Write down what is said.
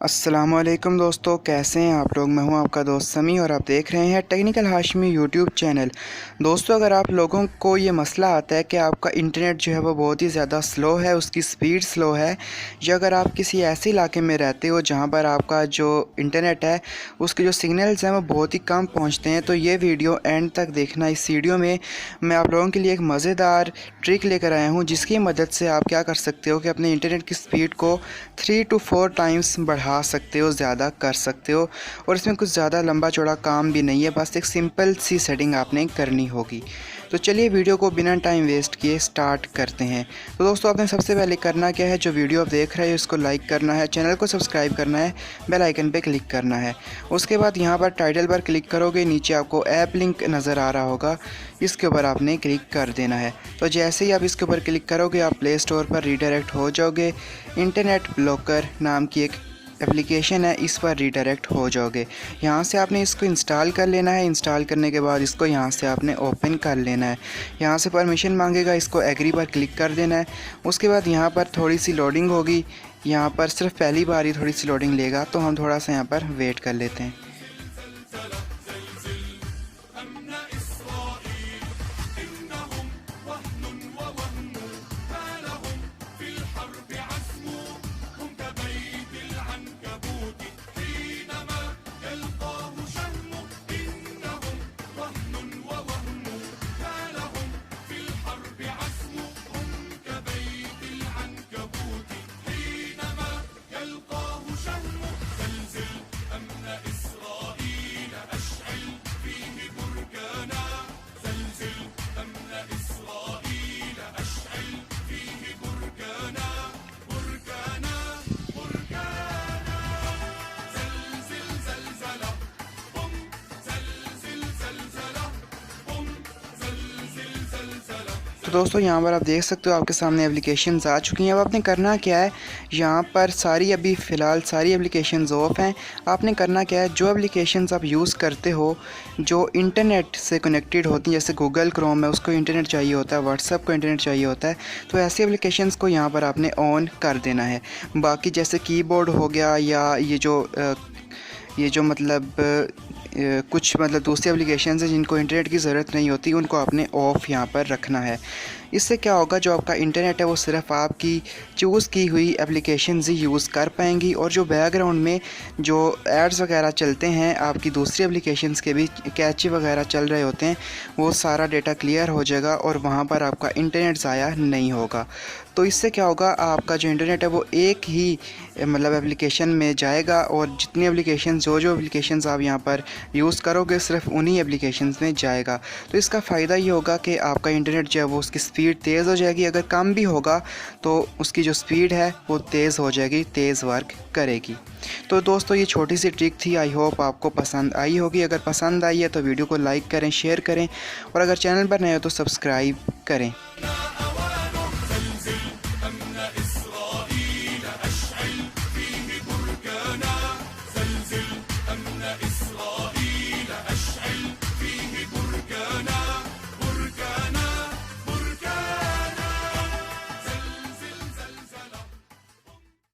अस्सलामुअलैकुम दोस्तों, कैसे हैं आप लोग। मैं हूं आपका दोस्त समी और आप देख रहे हैं टेक्निकल हाशमी यूट्यूब चैनल। दोस्तों, अगर आप लोगों को ये मसला आता है कि आपका इंटरनेट जो है वो बहुत ही ज़्यादा स्लो है, उसकी स्पीड स्लो है, या अगर आप किसी ऐसे इलाके में रहते हो जहां पर आपका जो इंटरनेट है उसके जो सिग्नल्स हैं वो बहुत ही कम पहुँचते हैं, तो ये वीडियो एंड तक देखना। इस वीडियो में मैं आप लोगों के लिए एक मज़ेदार ट्रिक लेकर आया हूँ जिसकी मदद से आप क्या कर सकते हो कि अपने इंटरनेट की स्पीड को 3 to 4 टाइम्स बढ़ा सकते हो, ज़्यादा कर सकते हो। और इसमें कुछ ज़्यादा लंबा चौड़ा काम भी नहीं है, बस एक सिंपल सी सेटिंग आपने करनी होगी। तो चलिए वीडियो को बिना टाइम वेस्ट किए स्टार्ट करते हैं। तो दोस्तों, आपने सबसे पहले करना क्या है, जो वीडियो आप देख रहे हैं उसको लाइक करना है, चैनल को सब्सक्राइब करना है, बेल आइकन पे क्लिक करना है। उसके बाद यहाँ पर टाइटल पर क्लिक करोगे, नीचे आपको ऐप लिंक नज़र आ रहा होगा, इसके ऊपर आपने क्लिक कर देना है। तो जैसे ही आप इसके ऊपर क्लिक करोगे आप प्ले स्टोर पर रीडायरेक्ट हो जाओगे। इंटरनेट ब्लॉकर नाम की एक एप्लीकेशन है, इस पर रीडायरेक्ट हो जाओगे। यहाँ से आपने इसको इंस्टॉल कर लेना है। इंस्टॉल करने के बाद इसको यहाँ से आपने ओपन कर लेना है। यहाँ से परमिशन मांगेगा, इसको एग्री पर क्लिक कर देना है। उसके बाद यहाँ पर थोड़ी सी लोडिंग होगी, यहाँ पर सिर्फ पहली बार ही थोड़ी सी लोडिंग लेगा, तो हम थोड़ा सा यहाँ पर वेट कर लेते हैं। तो दोस्तों, यहाँ पर आप देख सकते हो आपके सामने एप्लीकेशंस आ चुकी हैं। अब आपने करना क्या है, यहाँ पर अभी फ़िलहाल सारी एप्लीकेशंस ऑफ हैं। आपने करना क्या है, जो एप्लीकेशंस आप यूज़ करते हो जो इंटरनेट से कनेक्टेड होती हैं, जैसे गूगल क्रोम है उसको इंटरनेट चाहिए होता है, व्हाट्सएप को इंटरनेट चाहिए होता है, तो ऐसी एप्लीकेशंस को यहाँ पर आपने ऑन कर देना है। बाकी जैसे कीबोर्ड हो गया या ये जो कुछ दूसरी एप्लीकेशन है जिनको इंटरनेट की ज़रूरत नहीं होती, उनको आपने ऑफ़ यहाँ पर रखना है। इससे क्या होगा, जो आपका इंटरनेट है वो सिर्फ आपकी चूज़ की हुई एप्लीकेशंस ही यूज़ कर पाएंगी, और जो बैकग्राउंड में जो एड्स वगैरह चलते हैं, आपकी दूसरी एप्लीकेशंस के भी कैची वगैरह चल रहे होते हैं, वो सारा डेटा क्लियर हो जाएगा और वहाँ पर आपका इंटरनेट ज़ाया नहीं होगा। तो इससे क्या होगा, आपका जो इंटरनेट है वो एक ही एप्लीकेशन में जाएगा, और जितनी एप्लीकेशंस जो एप्लीकेशंस आप यहाँ पर यूज़ करोगे सिर्फ उन्हीं एप्लीकेशंस में जाएगा। तो इसका फ़ायदा ये होगा कि आपका इंटरनेट जो है वो उसकी स्पीड तेज़ हो जाएगी, अगर कम भी होगा तो उसकी जो स्पीड है वो तेज़ हो जाएगी, तेज़ वर्क करेगी। तो दोस्तों, ये छोटी सी ट्रिक थी, आई होप आपको पसंद आई होगी। अगर पसंद आई है तो वीडियो को लाइक करें, शेयर करें, और अगर चैनल पर नए हो तो सब्सक्राइब करें।